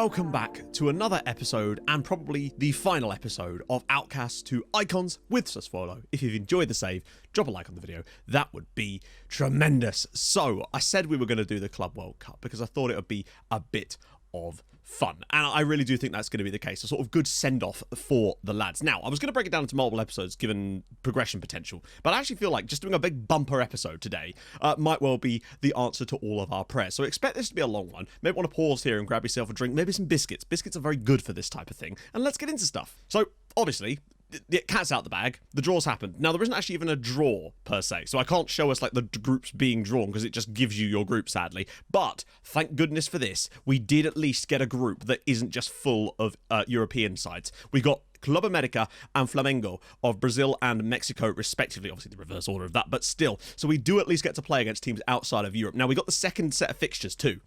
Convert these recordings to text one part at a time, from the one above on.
welcome back to another episode, and probably the final episode of Outcasts to Icons with Sassuolo. If you've enjoyed the save, drop a like on the video. That would be tremendous. So, I said we were going to do the Club World Cup because I thought it would be a bit of fun, and I really do think that's going to be the case. A sort of good send-off for the lads. Now, I was going to break it down into multiple episodes given progression potential, but I actually feel like just doing a big bumper episode today might well be the answer to all of our prayers. So expect this to be a long one. Maybe want to pause here and grab yourself a drink, maybe some biscuits. Biscuits are very good for this type of thing, and let's get into stuff. So obviously, the cat's out the bag. The draw's happened. Now, there isn't actually even a draw, per se, so I can't show us, like, the groups being drawn, because it just gives you your group, sadly. But, thank goodness for this, we did at least get a group that isn't just full of European sides. We got Club America and Flamengo of Brazil and Mexico, respectively. Obviously, the reverse order of that, but still. So we do at least get to play against teams outside of Europe. Now, we got the second set of fixtures, too,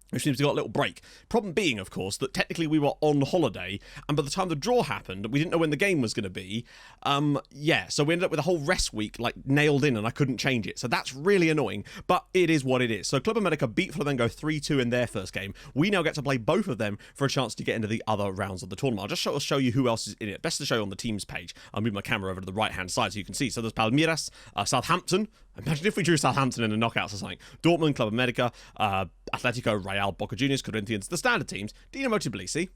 which seems to got a little break. Problem being, of course, that technically we were on holiday, and by the time the draw happened, we didn't know when the game was going to be. So we ended up with a whole rest week, like, nailed in, and I couldn't change it. So that's really annoying, but it is what it is. So Club America beat Flamengo 3-2 in their first game. We now get to play both of them for a chance to get into the other rounds of the tournament. I'll just show you who else is in it. Best to show you on the teams page. I'll move my camera over to the right-hand side so you can see. So there's Palmeiras, Southampton. Imagine if we drew Southampton in the knockouts or something. Dortmund, Club America, Atletico, Real, Boca Juniors, Corinthians, the standard teams, Dinamo Tbilisi.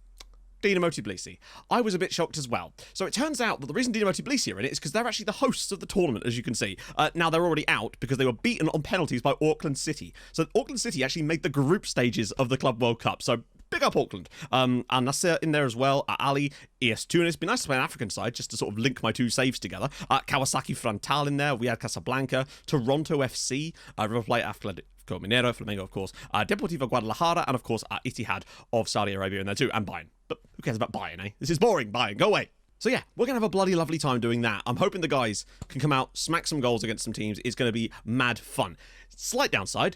I was a bit shocked as well. So it turns out that the reason Dinamo Tbilisi are in it is because they're actually the hosts of the tournament, as you can see. Now, they're already out because they were beaten on penalties by Auckland City. So Auckland City actually made the group stages of the Club World Cup. So big up Auckland. Al Nasser in there as well. Ali, ES Tunis. Be nice to play an African side just to sort of link my two saves together. Kawasaki Frontal in there. We had Casablanca. Toronto FC. River Plate, Athletic Mineiro, Flamengo, of course. Deportivo Guadalajara. And, of course, Ittihad of Saudi Arabia in there too. And Bayern. But who cares about Bayern, eh? This is boring, Bayern. Go away. So yeah, we're going to have a bloody lovely time doing that. I'm hoping the guys can come out, smack some goals against some teams. It's going to be mad fun. Slight downside.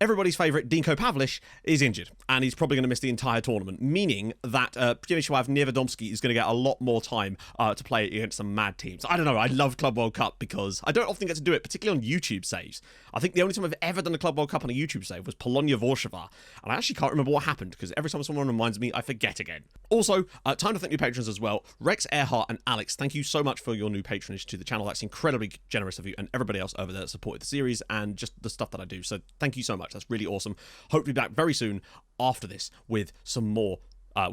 Everybody's favourite, Dinko Pavlich, is injured, and he's probably going to miss the entire tournament, meaning that Przemysław Niewiadomski is going to get a lot more time to play against some mad teams. I don't know, I love Club World Cup because I don't often get to do it, particularly on YouTube saves. I think the only time I've ever done a Club World Cup on a YouTube save was Polonia Warsaw, and I actually can't remember what happened, because every time someone reminds me, I forget again. Also, time to thank new patrons as well. Rex, Earhart, and Alex, thank you so much for your new patronage to the channel. That's incredibly generous of you, and everybody else over there that supported the series and just the stuff that I do. So thank you so much. That's really awesome. Hope to be back very soon after this with some more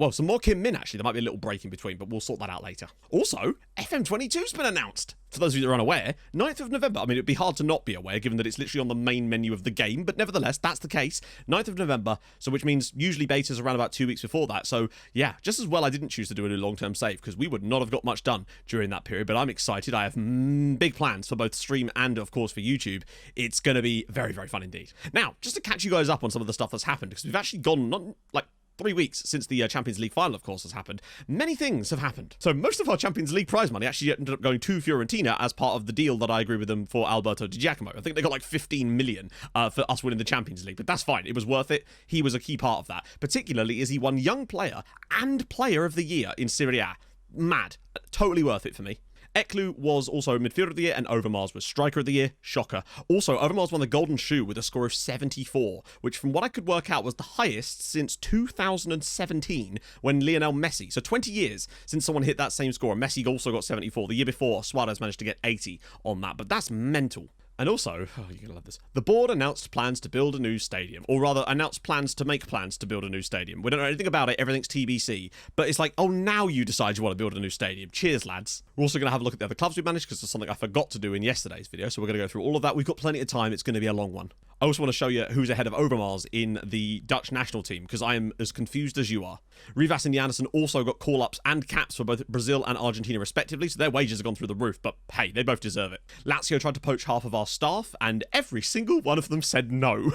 some more Kim Min, actually. There might be a little break in between, but we'll sort that out later. Also, FM22's been announced. For those of you that are unaware, 9th of November. I mean, it'd be hard to not be aware, given that it's literally on the main menu of the game, but nevertheless, that's the case. 9th of November, so which means usually beta's around about 2 weeks before that. So, yeah, just as well I didn't choose to do a new long-term save, because we would not have got much done during that period, but I'm excited. I have big plans for both stream and, of course, for YouTube. It's going to be very, very fun indeed. Now, just to catch you guys up on some of the stuff that's happened, because we've actually gone, not like 3 weeks since the Champions League final, of course, has happened. Many things have happened. So most of our Champions League prize money actually ended up going to Fiorentina as part of the deal that I agree with them for Alberto Di Giacomo. I think they got like 15 million for us winning the Champions League, but that's fine. It was worth it. He was a key part of that, particularly as he won Young Player and Player of the Year in Serie A. Mad. Totally worth it for me. Eklu was also Midfielder of the Year, and Overmars was Striker of the Year. Shocker. Also, Overmars won the Golden Shoe with a score of 74, which from what I could work out was the highest since 2017 when Lionel Messi, so 20 years since someone hit that same score. Messi also got 74. The year before, Suarez managed to get 80 on that, but that's mental. And also, oh, you're going to love this, the board announced plans to build a new stadium, or rather announced plans to make plans to build a new stadium. We don't know anything about it, everything's TBC, but it's like, oh, now you decide you want to build a new stadium. Cheers, lads. We're also going to have a look at the other clubs we managed, because there's something I forgot to do in yesterday's video, so we're going to go through all of that. We've got plenty of time, it's going to be a long one. I also want to show you who's ahead of Overmars in the Dutch national team, because I am as confused as you are. Rivas and Janssen also got call-ups and caps for both Brazil and Argentina respectively, so their wages have gone through the roof, but hey, they both deserve it. Lazio tried to poach half of our staff, and every single one of them said no.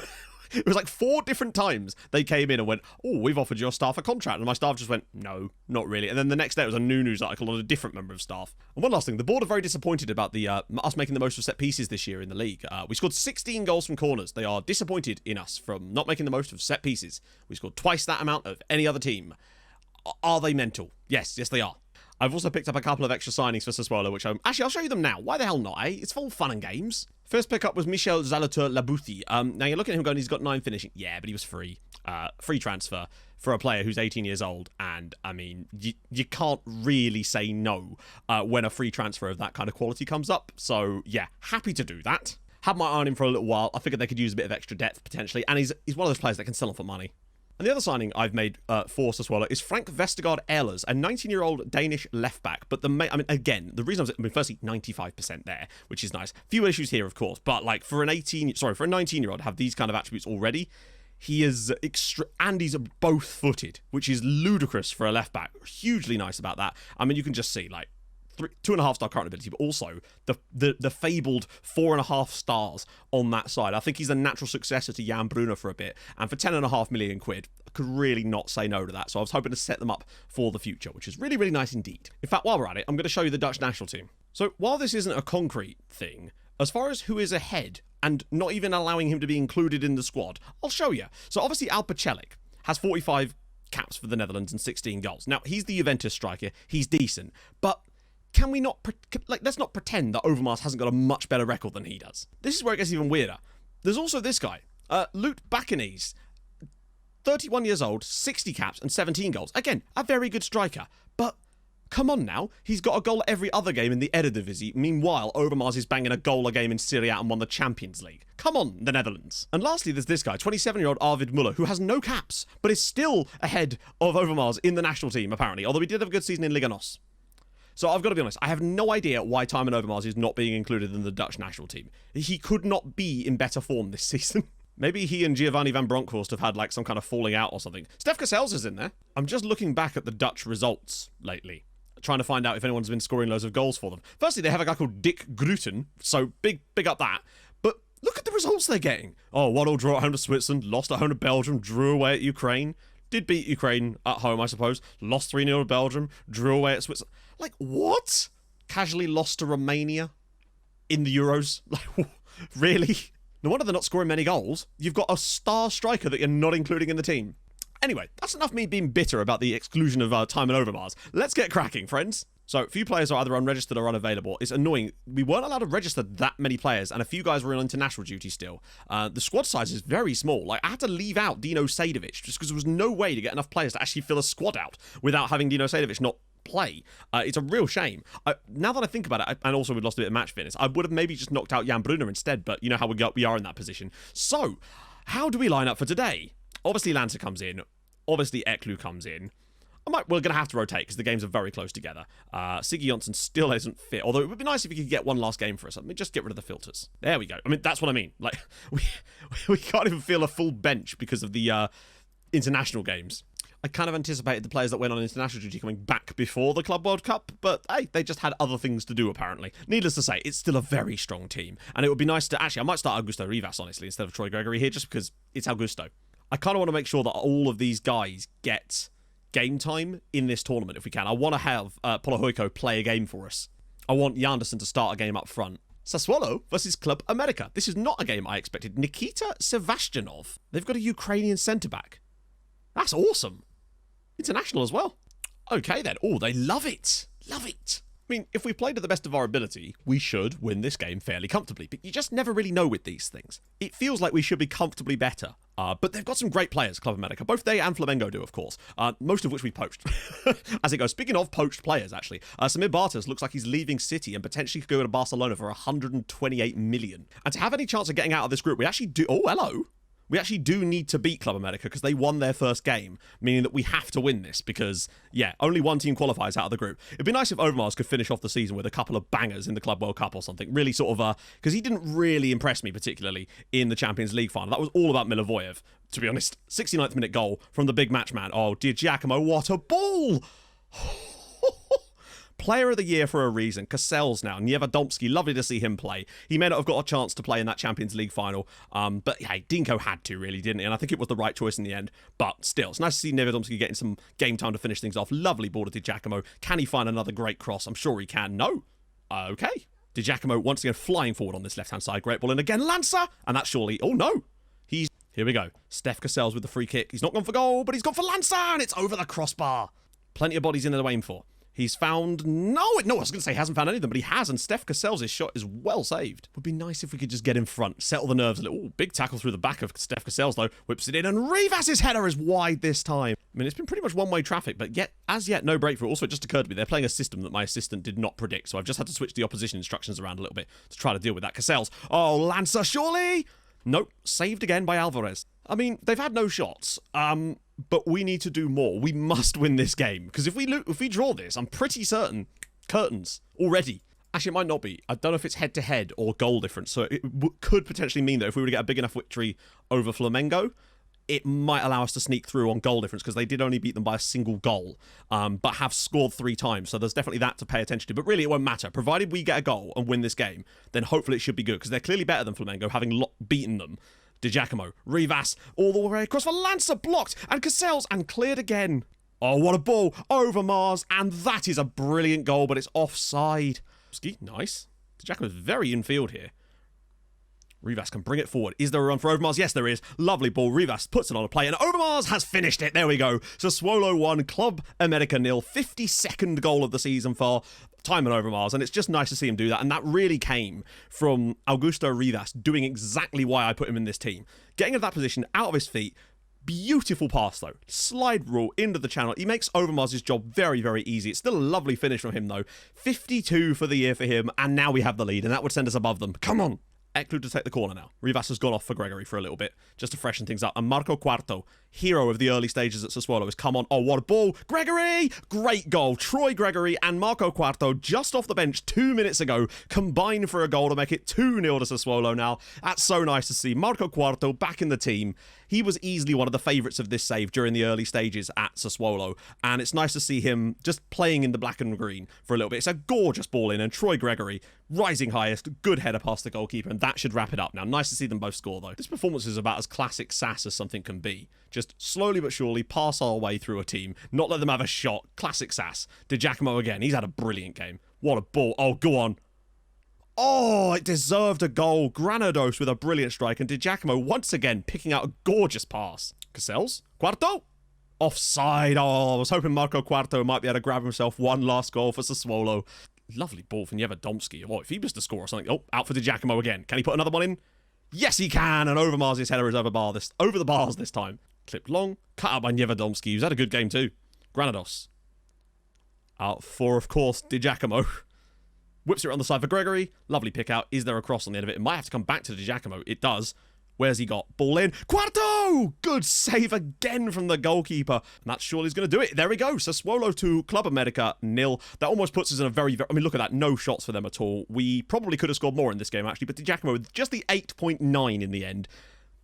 It was like 4 different times they came in and went, oh, we've offered your staff a contract. And my staff just went, no, not really. And then the next day it was a new news article on a different member of staff. And one last thing, the board are very disappointed about the us making the most of set pieces this year in the league. We scored 16 goals from corners. They are disappointed in us from not making the most of set pieces. We scored twice that amount of any other team. Are they mental? Yes, they are. I've also picked up a couple of extra signings for Sassuolo, which I'll show you them now. Why the hell not, eh? It's full fun and games. First pickup was Michel Zalateur Labuthi. Now you're looking at him going, he's got 9 finishing. Yeah, but he was free. free transfer for a player who's 18 years old, and I mean, you can't really say no when a free transfer of that kind of quality comes up. So yeah, happy to do that. Had my eye on him for a little while. I figured they could use a bit of extra depth potentially, and he's one of those players that can sell on for money. And the other signing I've made for Sassuolo is Frank Vestergaard Ehlers, a 19-year-old Danish left-back. But again, the reason firstly, 95% there, which is nice. Few issues here, of course, but like for a 19-year-old to have these kind of attributes already, he is and he's both footed, which is ludicrous for a left-back. Hugely nice about that. I mean, you can just see like 2.5-star current ability, but also the fabled 4.5 stars on that side. I think he's a natural successor to Jan Bruno for a bit, and for 10.5 million quid, I could really not say no to that. So I was hoping to set them up for the future, which is really, really nice indeed. In fact, while we're at it, I'm going to show you the Dutch national team. So while this isn't a concrete thing, as far as who is ahead and not even allowing him to be included in the squad, I'll show you. So obviously Alper Celik has 45 caps for the Netherlands and 16 goals. Now, he's the Juventus striker. He's decent, but can we not, let's not pretend that Overmars hasn't got a much better record than he does. This is where it gets even weirder. There's also this guy, Lut Bakkenes, 31 years old, 60 caps and 17 goals. Again, a very good striker, but come on now, he's got a goal every other game in the Eredivisie. Meanwhile, Overmars is banging a goal a game in Serie A and won the Champions League. Come on, the Netherlands. And lastly, there's this guy, 27-year-old Arvid Muller, who has no caps, but is still ahead of Overmars in the national team, apparently, although he did have a good season in Liga NOS. So I've got to be honest, I have no idea why Tymon Overmars is not being included in the Dutch national team. He could not be in better form this season. Maybe he and Giovanni van Bronckhorst have had like some kind of falling out or something. Stef Cassels is in there. I'm just looking back at the Dutch results lately, trying to find out if anyone's been scoring loads of goals for them. Firstly, they have a guy called Dick Gruten, so big up that. But look at the results they're getting. Oh, 1-1 draw at home to Switzerland, lost at home to Belgium, drew away at Ukraine. Did beat Ukraine at home, I suppose. Lost 3-0 to Belgium, drew away at Switzerland. Like, what? Casually lost to Romania in the Euros? Like, really? No wonder they're not scoring many goals. You've got a star striker that you're not including in the team. Anyway, that's enough me being bitter about the exclusion of Tymon Overmars. Let's get cracking, friends. So, a few players are either unregistered or unavailable. It's annoying. We weren't allowed to register that many players, and a few guys were on international duty still. The squad size is very small. Like, I had to leave out Dino Sadovic just because there was no way to get enough players to actually fill a squad out without having Dino Sadovic not play. It's a real shame. Now that I think about it, and also we'd lost a bit of match fitness, I would have maybe just knocked out Jan Bruno instead, but you know how we are in that position. So, how do we line up for today? Obviously, Lancer comes in. Obviously, Eklu comes in. We're going to have to rotate because the games are very close together. Siggy Johnson still isn't fit, although it would be nice if he could get one last game for us. I mean, just get rid of the filters. There we go. I mean, that's what I mean. Like, we can't even feel a full bench because of the international games. I kind of anticipated the players that went on international duty coming back before the Club World Cup, but hey, they just had other things to do, apparently. Needless to say, it's still a very strong team, and it would be nice to... Actually, I might start Augusto Rivas, honestly, instead of Troy Gregory here, just because it's Augusto. I kind of want to make sure that all of these guys get game time in this tournament, if we can. I want to have Polohoiko play a game for us. I want Yanderson to start a game up front. Sassuolo versus Club America. This is not a game I expected. Nikita Sevastyanov. They've got a Ukrainian centre-back. That's awesome. International as well. Okay then. Oh, they love it. Love it. I mean, if we played to the best of our ability, we should win this game fairly comfortably, but you just never really know with these things. It feels like we should be comfortably better, but they've got some great players, Club America. Both they and Flamengo do, of course, most of which we poached. As it goes, speaking of poached players, actually, Samir Bartas looks like he's leaving City and potentially could go to Barcelona for 128 million. And to have any chance of getting out of this group, we actually do... Oh, hello. We actually do need to beat Club America because they won their first game, meaning that we have to win this because, yeah, only one team qualifies out of the group. It'd be nice if Overmars could finish off the season with a couple of bangers in the Club World Cup or something. Really sort of, because he didn't really impress me particularly in the Champions League final. That was all about Milivojev, to be honest. 69th minute goal from the big match man. Oh, dear Giacomo, what a ball! Player of the year for a reason. Cassels now. Niewiadomski, lovely to see him play. He may not have got a chance to play in that Champions League final, but hey, Dinko had to really, didn't he? And I think it was the right choice in the end. But still, it's nice to see Niewiadomski getting some game time to finish things off. Lovely ball to Di Giacomo. Can he find another great cross? I'm sure he can. No. Okay. Di Giacomo once again flying forward on this left-hand side. Great ball in again. Lancer! And that's surely... Oh, no. Here we go. Stef Cassels with the free kick. He's not gone for goal, but he's gone for Lancer! And it's over the crossbar. Plenty of bodies in there to aim for. He's found... No, I was going to say he hasn't found any of them, but he has, and Steph Cassell's shot is well saved. Would be nice if we could just get in front, settle the nerves a little. Ooh, big tackle through the back of Steph Cassell's, though. Whips it in, and Rivas's header is wide this time. I mean, it's been pretty much one-way traffic, but as yet, no breakthrough. Also, it just occurred to me, they're playing a system that my assistant did not predict, so I've just had to switch the opposition instructions around a little bit to try to deal with that. Cassell's. Oh, Lancer, surely? Nope, saved again by Alvarez. I mean, they've had no shots, but we need to do more. We must win this game, because if we draw this, I'm pretty certain curtains already. Actually, it might not be. I don't know if it's head-to-head or goal difference, so it could potentially mean that if we were to get a big enough victory over Flamengo, it might allow us to sneak through on goal difference, because they did only beat them by a single goal, but have scored 3 times, so there's definitely that to pay attention to. But really, it won't matter. Provided we get a goal and win this game, then hopefully it should be good, because they're clearly better than Flamengo, having beaten them. Di Giacomo, Rivas, all the way across for Lancer, blocked, and Cassell's, and cleared again. Oh, what a ball, over Mars, and that is a brilliant goal, but it's offside. Ski, nice. Di Giacomo's very infield here. Rivas can bring it forward. Is there a run for Overmars? Yes, there is. Lovely ball. Rivas puts it on a play, and Overmars has finished it. There we go. Sassuolo 1, Club America 0. 52nd goal of the season for Timon Overmars, and it's just nice to see him do that. And that really came from Augusto Rivas doing exactly why I put him in this team. Getting into that position, out of his feet. Beautiful pass, though. Slide rule into the channel. He makes Overmars' job very, very easy. It's still a lovely finish from him, though. 52 for the year for him, and now we have the lead, and that would send us above them. Come on. Eklund to take the corner now. Rivas has gone off for Gregory for a little bit, just to freshen things up. And Marco Quarto, hero of the early stages at Sassuolo, has come on. Oh, what a ball. Gregory! Great goal. Troy Gregory and Marco Quarto, just off the bench 2 minutes ago, combined for a goal to make it 2-0 to Sassuolo now. That's so nice to see. Marco Quarto back in the team. He was easily one of the favourites of this save during the early stages at Sassuolo, and it's nice to see him just playing in the black and green for a little bit. It's a gorgeous ball in, and Troy Gregory, rising highest, good header past the goalkeeper, and that should wrap it up now. Nice to see them both score, though. This performance is about as classic Sass as something can be. Just slowly but surely pass our way through a team, not let them have a shot. Classic Sass. Di Giacomo again, he's had a brilliant game. What a ball. Oh, go on. Oh, it deserved a goal. Granados with a brilliant strike, and Di Giacomo once again picking out a gorgeous pass. Cassell's. Quarto. Offside. Oh, I was hoping Marco Quarto might be able to grab himself one last goal for Sassuolo. Lovely ball from Yevadomski. Oh, if he was to score or something. Oh, out for Di Giacomo again. Can he put another one in? Yes, he can. And Overmars' header is over the bars this time. Clipped long. Cut out by Yevadomski, who's had a good game too. Granados. Out for, of course, Di Giacomo. Whips it on the side for Gregory. Lovely pick out. Is there a cross on the end of it? It might have to come back to Di Giacomo. It does. Where's he got? Ball in. Quarto! Good save again from the goalkeeper. And that surely is going to do it. There we go. Sassuolo 2, Club America 0. That almost puts us in a very... I mean, look at that. No shots for them at all. We probably could have scored more in this game, actually. But Di Giacomo with just the 8.9 in the end.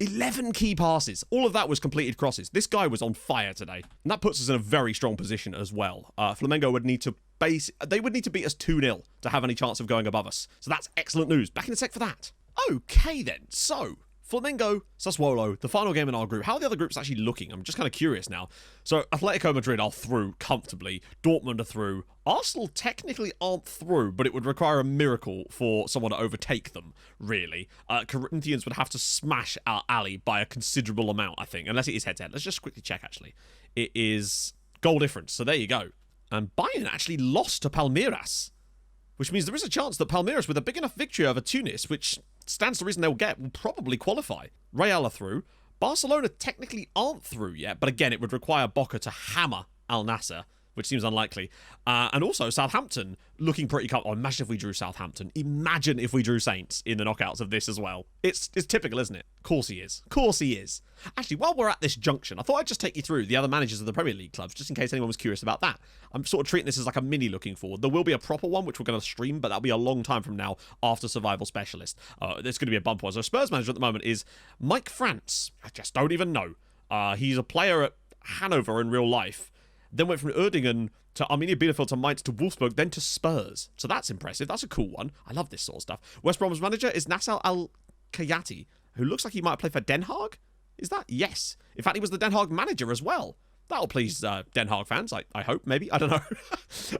11 key passes. All of that was completed crosses. This guy was on fire today. And that puts us in a very strong position as well. Flamengo would need to they would need to beat us 2-0 to have any chance of going above us. So that's excellent news. Back in a sec for that. Okay then. So, Flamengo, Sassuolo, the final game in our group. How are the other groups actually looking? I'm just kind of curious now. So, Atletico Madrid are through comfortably. Dortmund are through. Arsenal technically aren't through, but it would require a miracle for someone to overtake them, really. Corinthians would have to smash Al Ali by a considerable amount, I think, unless it is head-to-head. Let's just quickly check, actually. It is goal difference, so there you go. And Bayern actually lost to Palmeiras, which means there is a chance that Palmeiras, with a big enough victory over Tunis, which stands to reason they'll get, will probably qualify. Real are through. Barcelona technically aren't through yet, but again, it would require Boca to hammer Al Nassr, which seems unlikely. And also, Southampton looking pretty comfortable. Oh, imagine if we drew Southampton. Imagine if we drew Saints in the knockouts of this as well. It's typical, isn't it? Of course he is. Of course he is. Actually, while we're at this junction, I thought I'd just take you through the other managers of the Premier League clubs, just in case anyone was curious about that. I'm sort of treating this as like a mini looking forward. There will be a proper one, which we're going to stream, but that'll be a long time from now after Survival Specialist. There's going to be a bump one. So Spurs manager at the moment is Mike France. I just don't even know. He's a player at Hanover in real life. Then went from Erdingen to Arminia Bielefeld to Mainz to Wolfsburg, then to Spurs. So that's impressive. That's a cool one. I love this sort of stuff. West Brom's manager is Nassal Al-Kayati, who looks like he might play for Den Haag. Is that? Yes. In fact, he was the Den Haag manager as well. That'll please Den Haag fans, I hope, maybe. I don't know.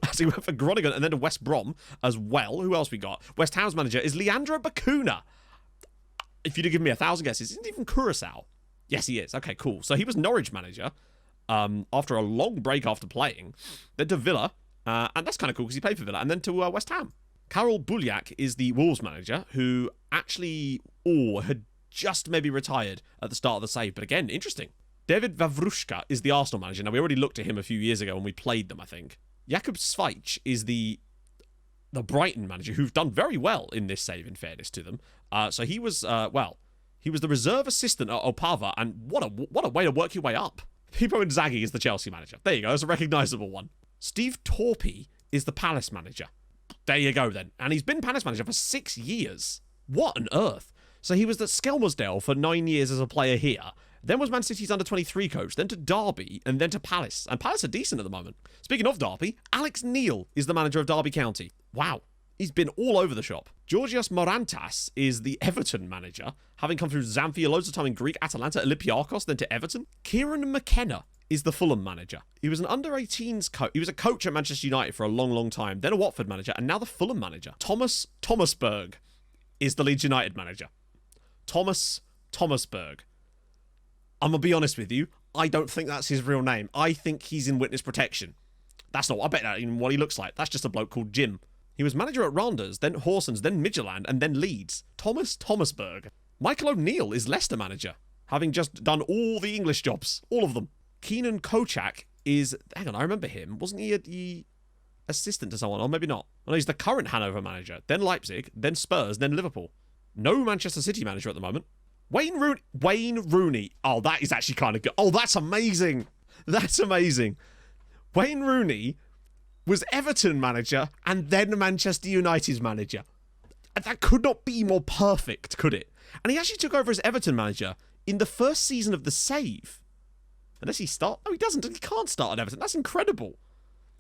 As he went for Groningen and then to West Brom as well. Who else we got? West Ham's manager is Leandro Bacuna. If you'd have given me 1,000 guesses, isn't he from Curaçao? Yes, he is. Okay, cool. So he was Norwich manager. After a long break after playing, then to Villa, And that's kind of cool because he played for Villa and then to West Ham. Karol Buliak is the Wolves manager who actually had just maybe retired at the start of the save. But again, interesting. David Wawruszka is the Arsenal manager. Now, we already looked at him a few years ago when we played them, I think. Jakub Svajc is the Brighton manager, who've done very well in this save, in fairness to them. So he was, he was the reserve assistant at Opava, and what a way to work your way up. Pippo Inzaghi is the Chelsea manager. There you go, it's a recognisable one. Steve Torpey is the Palace manager. There you go, then. And he's been Palace manager for 6 years. What on earth? So he was at Skelmersdale for 9 years as a player here, then was Man City's under-23 coach, then to Derby, and then to Palace. And Palace are decent at the moment. Speaking of Derby, Alex Neil is the manager of Derby County. Wow. He's been all over the shop. Georgios Morantas is the Everton manager, having come through Zamfir loads of time in Greek, Atalanta, Olympiakos, then to Everton. Kieran McKenna is the Fulham manager. He was an under-18s coach. He was a coach at Manchester United for a long, long time, then a Watford manager, and now the Fulham manager. Thomas Thomasberg is the Leeds United manager. Thomas Thomasberg. I'm going to be honest with you, I don't think that's his real name. I think he's in witness protection. That's not, I bet that's even what he looks like. That's just a bloke called Jim. He was manager at Randers, then Horsens, then Midtjylland, and then Leeds. Thomas Thomasberg. Michael O'Neill is Leicester manager, having just done all the English jobs. All of them. Keenan Kochak is, hang on, I remember him. Wasn't he the assistant to someone? Or maybe not. Oh, no, he's the current Hanover manager, then Leipzig, then Spurs, then Liverpool. No Manchester City manager at the moment. Wayne Rooney. Oh, that is actually kind of good. Oh, that's amazing. That's amazing. Wayne Rooney was Everton manager and then Manchester United's manager. That could not be more perfect, could it? And he actually took over as Everton manager in the first season of The Save. Unless he start... No, he doesn't. He can't start at Everton. That's incredible.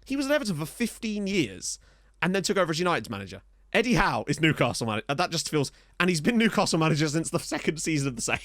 He was at Everton for 15 years and then took over as United's manager. Eddie Howe is Newcastle manager. That just feels... And he's been Newcastle manager since the second season of The Save.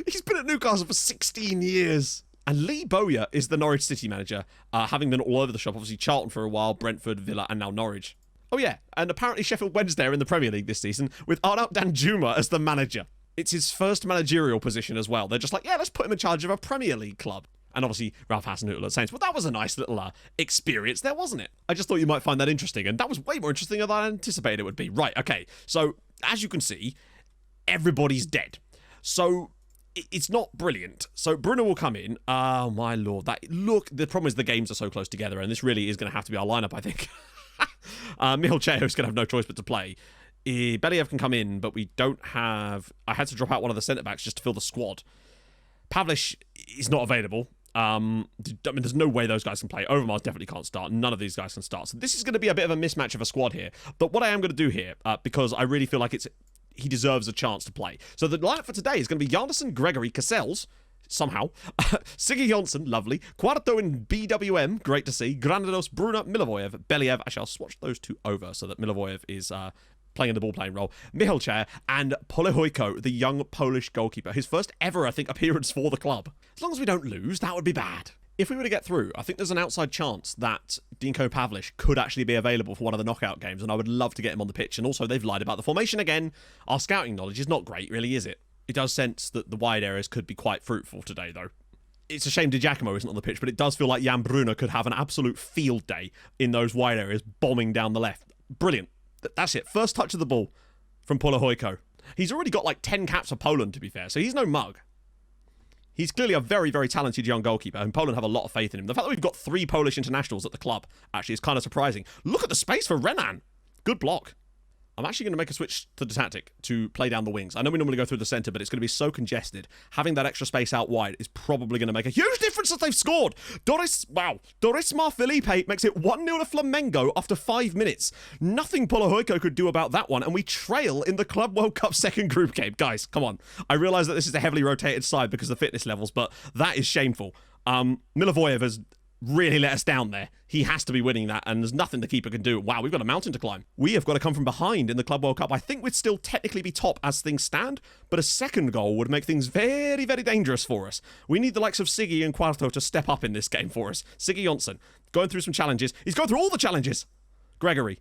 He's been at Newcastle for 16 years. And Lee Bowyer is the Norwich City manager, having been all over the shop. Obviously, Charlton for a while, Brentford, Villa, and now Norwich. Oh, yeah. And apparently Sheffield Wednesday are in the Premier League this season, with Arnaut Danjuma as the manager. It's his first managerial position as well. They're just like, yeah, let's put him in charge of a Premier League club. And obviously, Ralph Hasenhüttl at Saints. Well, that was a nice little experience there, wasn't it? I just thought you might find that interesting. And that was way more interesting than I anticipated it would be. Right, okay. So, as you can see, everybody's dead. So, it's not brilliant. So, Bruno will come in. Oh, my lord. Look, the problem is the games are so close together. And this really is going to have to be our lineup, I think. Michal Cheo is going to have no choice but to play. Believ can come in, but we don't have... I had to drop out one of the centre-backs just to fill the squad. Pavlich is not available. I mean, there's no way those guys can play. Overmars definitely can't start. None of these guys can start. So this is going to be a bit of a mismatch of a squad here. But what I am going to do here, because I really feel like he deserves a chance to play. So the lineup for today is going to be Yarnison, Gregory, Cassels, somehow, Siggy Jonsson, lovely, Quarto in BWM, great to see, Granados, Bruna, Milivojev, Believ. I shall swatch those two over so that Milivojev is... playing in the ball-playing role, Michalče and Polehojko, the young Polish goalkeeper. His first ever, I think, appearance for the club. As long as we don't lose, that would be bad. If we were to get through, I think there's an outside chance that Dinko Pavlich could actually be available for one of the knockout games, and I would love to get him on the pitch. And also, they've lied about the formation again. Our scouting knowledge is not great, really, is it? It does sense that the wide areas could be quite fruitful today, though. It's a shame Di Giacomo isn't on the pitch, but it does feel like Jan Bruno could have an absolute field day in those wide areas, bombing down the left. Brilliant. That's it. First touch of the ball from Polehojko. He's already got like 10 caps for Poland, to be fair, so he's no mug. He's clearly a very, very talented young goalkeeper, and Poland have a lot of faith in him. The fact that we've got 3 Polish internationals at the club actually is kind of surprising. Look at the space for Renan. Good block. I'm actually going to make a switch to the tactic to play down the wings. I know we normally go through the centre, but it's going to be so congested. Having that extra space out wide is probably going to make a huge difference as they've scored. Dorismar Felipe makes it 1-0 to Flamengo after 5 minutes. Nothing Polehojko could do about that one, and we trail in the Club World Cup second group game. Guys, come on. I realise that this is a heavily rotated side because of the fitness levels, but that is shameful. Milivojev has really let us down there. He has to be winning that, and there's nothing the keeper can do. Wow, we've got a mountain to climb. We have got to come from behind in the Club World Cup. I think we'd still technically be top as things stand, but a second goal would make things very, very dangerous for us. We need the likes of Siggy and Quarto to step up in this game for us. Siggy Jonsson, going through some challenges. He's going through all the challenges. Gregory.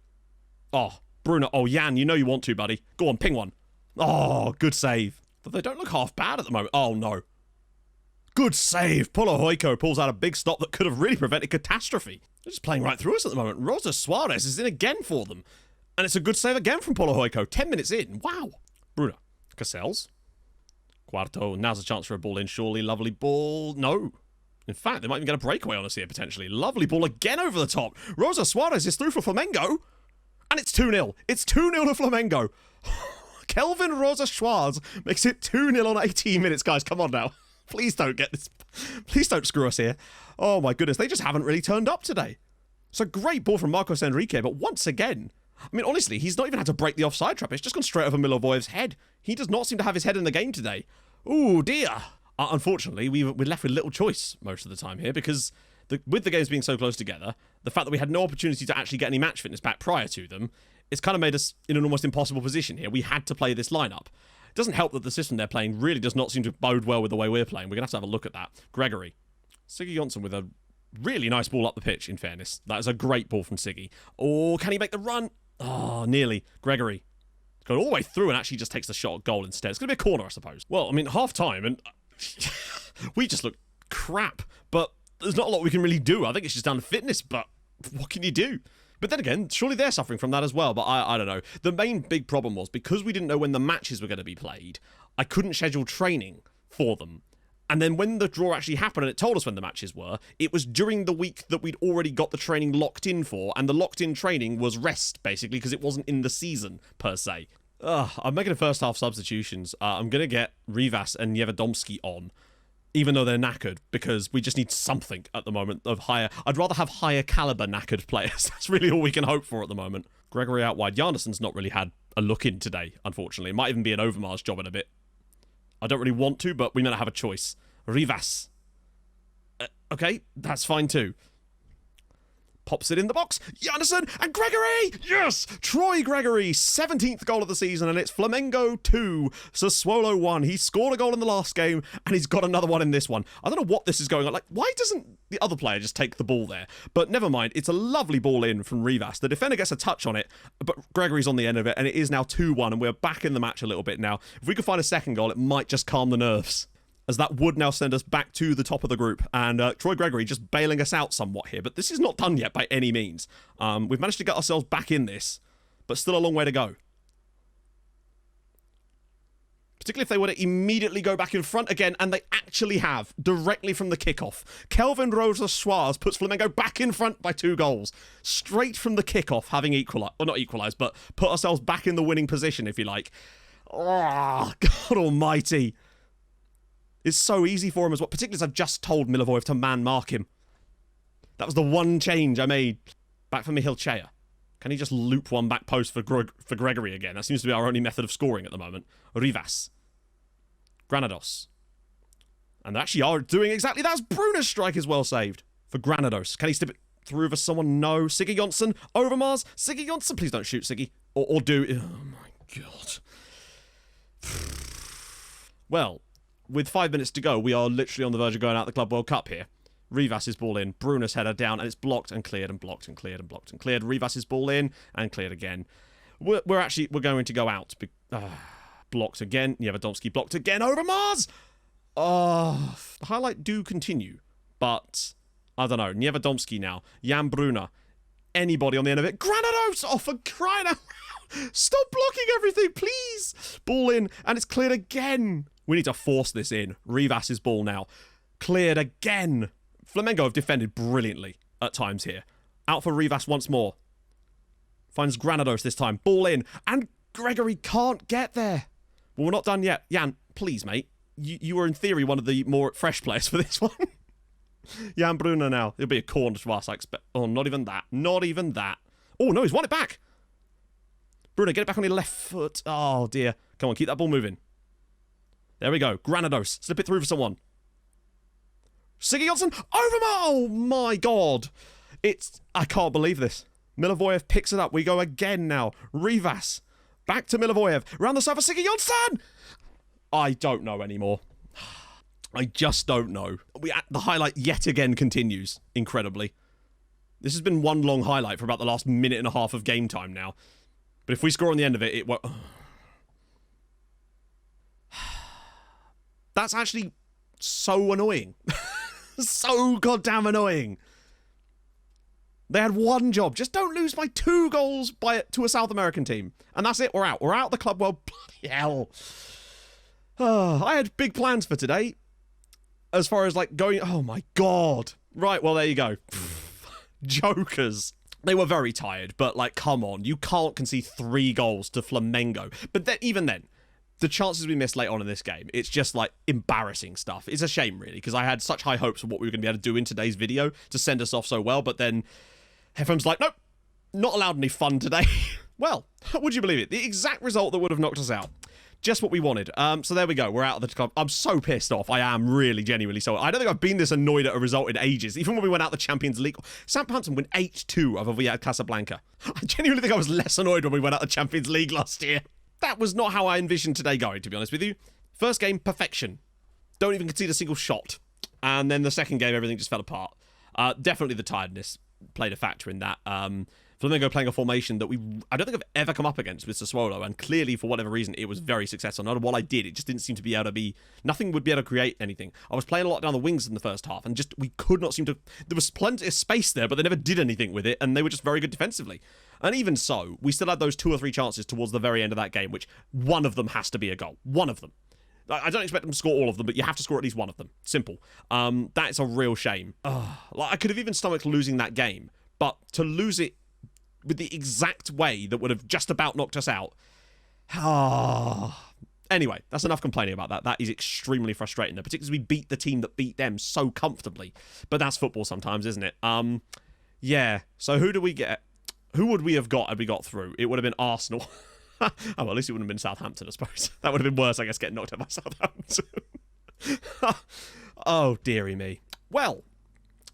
Oh, Bruno. Oh, Jan, you know you want to, buddy. Go on, ping one. Oh, good save. But they don't look half bad at the moment. Oh, no. Good save. Polohoiko pulls out a big stop that could have really prevented catastrophe. They're just playing right through us at the moment. Rosa Suarez is in again for them. And it's a good save again from Polohoiko. 10 minutes in. Wow. Bruno. Casells. Cuarto. Now's a chance for a ball in, surely. Lovely ball. No. In fact, they might even get a breakaway on us here, potentially. Lovely ball again over the top. Rosa Suarez is through for Flamengo. And it's 2-0. It's 2-0 to Flamengo. Kelvin Rosa Suarez makes it 2-0 on 18 minutes. Guys, come on now. Please don't get this. Please don't screw us here. Oh, my goodness. They just haven't really turned up today. It's a great ball from Marcos Enrique, but once again, I mean, honestly, he's not even had to break the offside trap. It's just gone straight over Milivojević's head. He does not seem to have his head in the game today. Ooh, dear. Unfortunately, we're left with little choice most of the time here because with the games being so close together, the fact that we had no opportunity to actually get any match fitness back prior to them, it's kind of made us in an almost impossible position here. We had to play this lineup. It doesn't help that the system they're playing really does not seem to bode well with the way we're playing. We're going to have a look at that. Gregory. Siggy Jonsson with a really nice ball up the pitch, in fairness. That is a great ball from Siggy. Oh, can he make the run? Oh, nearly. Gregory. Going all the way through and actually just takes the shot at goal instead. It's going to be a corner, I suppose. Well, I mean, half-time, and we just look crap. But there's not a lot we can really do. I think it's just down to fitness, but what can you do? But then again, surely they're suffering from that as well. But I don't know. The main big problem was because we didn't know when the matches were going to be played, I couldn't schedule training for them. And then when the draw actually happened and it told us when the matches were, it was during the week that we'd already got the training locked in for. And the locked in training was rest, basically, because it wasn't in the season, per se. I'm making the first half substitutions. I'm going to get Rivas and Niewiadomski on, even though they're knackered, because we just need something at the moment of higher... I'd rather have higher caliber knackered players. That's really all we can hope for at the moment. Gregory out wide. Jarnesson's not really had a look in today, unfortunately. It might even be an Overmars job in a bit. I don't really want to, but we may not have a choice. Rivas. Okay, that's fine too. Pops it in the box. Jarnesson and Gregory! Yes! Troy Gregory, 17th goal of the season, and it's Flamengo 2, Sassuolo 1. He scored a goal in the last game, and he's got another one in this one. I don't know what this is going on. Like, why doesn't the other player just take the ball there? But never mind. It's a lovely ball in from Rivas. The defender gets a touch on it, but Gregory's on the end of it, and it is now 2-1, and we're back in the match a little bit now. If we could find a second goal, it might just calm the nerves, as that would now send us back to the top of the group. And Troy Gregory just bailing us out somewhat here. But this is not done yet by any means. We've managed to get ourselves back in this, but still a long way to go. Particularly if they were to immediately go back in front again, and they actually have, directly from the kickoff. Kelvin Rosa Suarez puts Flamengo back in front by 2 goals. Straight from the kickoff, having equalised, or not equalised, but put ourselves back in the winning position, if you like. Oh, God almighty. It's so easy for him as well, particularly as I've just told Milivojević to man-mark him. That was the one change I made. Back for Michal Chea. Can he just loop one back post for Gregory again? That seems to be our only method of scoring at the moment. Rivas. Granados. And they actually are doing exactly that. Bruno's strike is well saved for Granados. Can he slip it through for someone? No. Siggy Jonsson. Overmars. Siggy Jonsson. Please don't shoot, Siggy. Or do... Oh, my God. Well... With 5 minutes to go, we are literally on the verge of going out the Club World Cup here. Rivas' ball in, Bruno's header down, and it's blocked and cleared and blocked and cleared and blocked and cleared. Rivas' ball in and cleared again. We're going to go out. Blocked again. Niewiadomski blocked again. Overmars! Oh, the highlight do continue, but I don't know. Niewiadomski now. Jan Bruna. Anybody on the end of it. Granados! Oh, for crying out loud! Stop blocking everything, please! Ball in, and it's cleared again. We need to force this in. Rivas' ball now. Cleared again. Flamengo have defended brilliantly at times here. Out for Rivas once more. Finds Granados this time. Ball in. And Gregory can't get there. Well, we're not done yet. Jan, please, mate. You were in theory one of the more fresh players for this one. Jan Bruna now. It'll be a corner to us, I expect. Oh, not even that. Not even that. Oh, no, he's won it back. Bruno, get it back on your left foot. Oh, dear. Come on, keep that ball moving. There we go. Granados. Slip it through for someone. Siggy Jonsson. Oh my God. I can't believe this. Milivojević picks it up. We go again now. Rivas. Back to Milivojević. Round the side for Siggy Jonsson. I don't know anymore. I just don't know. The highlight yet again continues. Incredibly. This has been one long highlight for about the last minute and a half of game time now. But if we score on the end of it, it won't... That's actually So annoying. So goddamn annoying. They had one job. Just don't lose by 2 goals to a South American team. And that's it. We're out. We're out of the club world. Bloody hell. I had big plans for today. As far as like going... Oh my God. Right, well, there you go. Jokers. They were very tired, but like, come on. You can't concede 3 goals to Flamengo. But then, even then, the chances we missed late on in this game, it's just like embarrassing stuff. It's a shame, really, because I had such high hopes of what we were going to be able to do in today's video to send us off so well, but then FM's like, nope, not allowed any fun today. Well, would you believe it? The exact result that would have knocked us out. Just what we wanted. So there we go. We're out of the club. I'm so pissed off. I am really genuinely so. I don't think I've been this annoyed at a result in ages. Even when we went out the Champions League. Southampton went 8-2 over Villa Casablanca. I genuinely think I was less annoyed when we went out the Champions League last year. That was not how I envisioned today going, to be honest with you. First game, perfection. Don't even concede a single shot. And then the second game, everything just fell apart. Definitely the tiredness played a factor in that. Flamengo playing a formation that I don't think I've ever come up against with Sassuolo, and clearly, for whatever reason, it was very successful. No matter what I did, it just didn't seem to be able to be... Nothing would be able to create anything. I was playing a lot down the wings in the first half, and just, we could not seem to... There was plenty of space there, but they never did anything with it, and they were just very good defensively. And even so, we still had those 2 or 3 chances towards the very end of that game, which one of them has to be a goal. One of them. I don't expect them to score all of them, but you have to score at least one of them. Simple. That's a real shame. Like, I could have even stomached losing that game, but to lose it with the exact way that would have just about knocked us out. Anyway, that's enough complaining about that. That is extremely frustrating, though, particularly as we beat the team that beat them so comfortably. But that's football sometimes, isn't it? Yeah. So who do we get? Who would we have got had we got through? It would have been Arsenal. Oh, well, at least it wouldn't have been Southampton, I suppose. That would have been worse, I guess, getting knocked out by Southampton. Oh, dearie me. Well,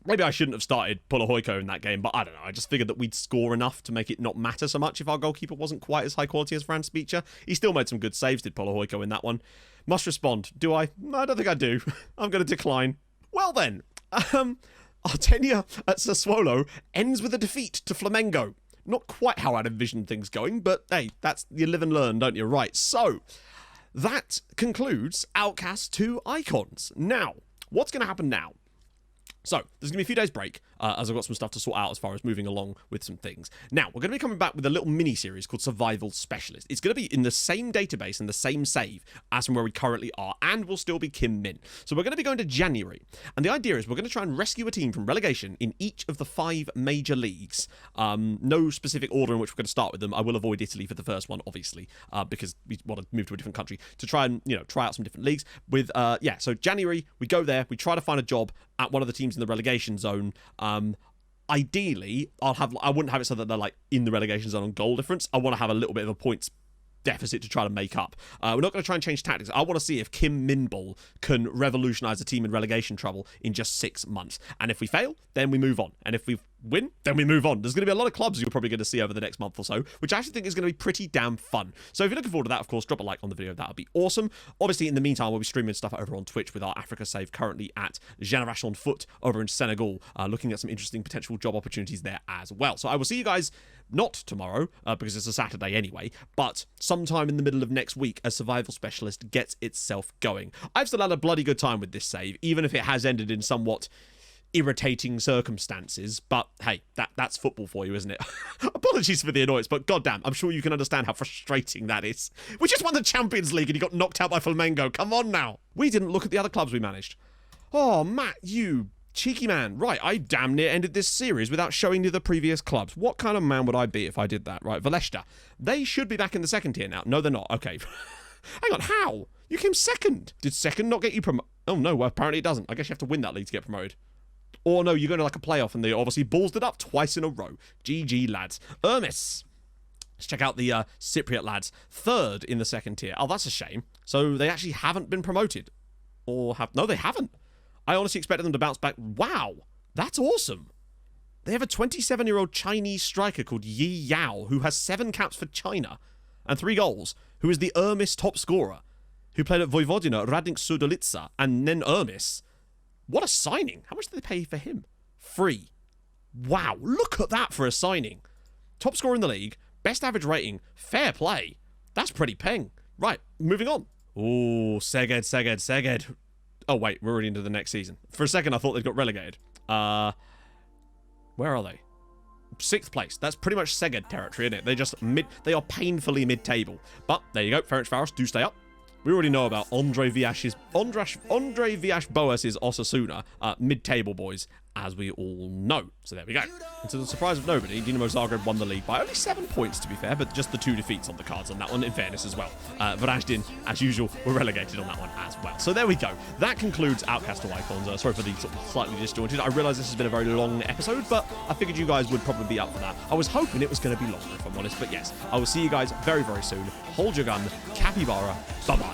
maybe I shouldn't have started Polohoiko in that game, but I don't know. I just figured that we'd score enough to make it not matter so much if our goalkeeper wasn't quite as high quality as Franz Beecher. He still made some good saves, did Polohoiko, in that one. Must respond. Do I? I don't think I do. I'm going to decline. Well then, our tenure at Sassuolo ends with a defeat to Flamengo. Not quite how I'd envisioned things going, but hey, that's, you live and learn, don't you? Right, so that concludes Outcasts to Icons. Now, what's going to happen now? So, there's going to be a few days break, as I've got some stuff to sort out as far as moving along with some things. Now, we're going to be coming back with a little mini-series called Survival Specialist. It's going to be in the same database and the same save as from where we currently are, and will still be Kim Min. So we're going to be going to January, and the idea is we're going to try and rescue a team from relegation in each of the 5 major leagues. No specific order in which we're going to start with them. I will avoid Italy for the first one, obviously, because we want to move to a different country to try and, try out some different leagues. With, so January, we go there, we try to find a job at one of the teams in the relegation zone. Ideally, I wouldn't have it so that they're like in the relegation zone on goal difference. I want to have a little bit of a points deficit to try to make up. We're not going to try and change tactics. I want to see if Kim Min-ball can revolutionise a team in relegation trouble in just 6 months. And if we fail, then we move on. And if we win, then we move on. There's going to be a lot of clubs you're probably going to see over the next month or so, which I actually think is going to be pretty damn fun. So if you're looking forward to that, of course, drop a like on the video. That would be awesome. Obviously, in the meantime, we'll be streaming stuff over on Twitch with our Africa save currently at Génération Foot over in Senegal, looking at some interesting potential job opportunities there as well. So I will see you guys not tomorrow, because it's a Saturday anyway, but sometime in the middle of next week as Survival Specialist gets itself going. I've still had a bloody good time with this save, even if it has ended in somewhat irritating circumstances, but hey, that's football for you, isn't it? Apologies for the annoyance, but goddamn, I'm sure you can understand how frustrating that is. We just won the Champions League and you got knocked out by Flamengo. Come on now. We didn't look at the other clubs we managed. Oh, Matt, you cheeky man. Right, I damn near ended this series without showing you the previous clubs. What kind of man would I be if I did that? Right, Veleshta. They should be back in the second tier now. No, they're not. Okay. Hang on, how? You came second. Did second not get you promoted? Oh, no, well, apparently it doesn't. I guess you have to win that league to get promoted. Or no, you're going to like a playoff and they obviously ballsed it up twice in a row. GG, lads. Ermis. Let's check out the Cypriot lads. Third in the second tier. Oh, that's a shame. So they actually haven't been promoted. Or have... No, they haven't. I honestly expected them to bounce back. Wow. That's awesome. They have a 27-year-old Chinese striker called Yi Yao, who has 7 caps for China and 3 goals, who is the Ermis top scorer, who played at Vojvodina, Radnik Sudolica, and then Ermis. What a signing. How much did they pay for him? Free. Wow, look at that for a signing. Top scorer in the league, best average rating, fair play. That's pretty peng. Right, moving on. Oh, Seged. Oh, wait, we're already into the next season. For a second, I thought they'd got relegated. Where are they? 6th place. That's pretty much Sega territory, isn't it? They're just they are painfully mid-table. But there you go. Ferencváros do stay up. We already know about Andre Villas Boas's Osasuna, mid-table boys, as we all know. So there we go. And to the surprise of nobody, Dinamo Zagreb won the league by only 7 points, to be fair, but just the 2 defeats on the cards on that one, in fairness as well. Varaždin, as usual, were relegated on that one as well. So there we go. That concludes Outcast to Icons. Sorry for the sort of slightly disjointed. I realise this has been a very long episode, but I figured you guys would probably be up for that. I was hoping it was going to be longer, if I'm honest, but yes, I will see you guys very, very soon. Hold your gun. Capybara. Bye-bye.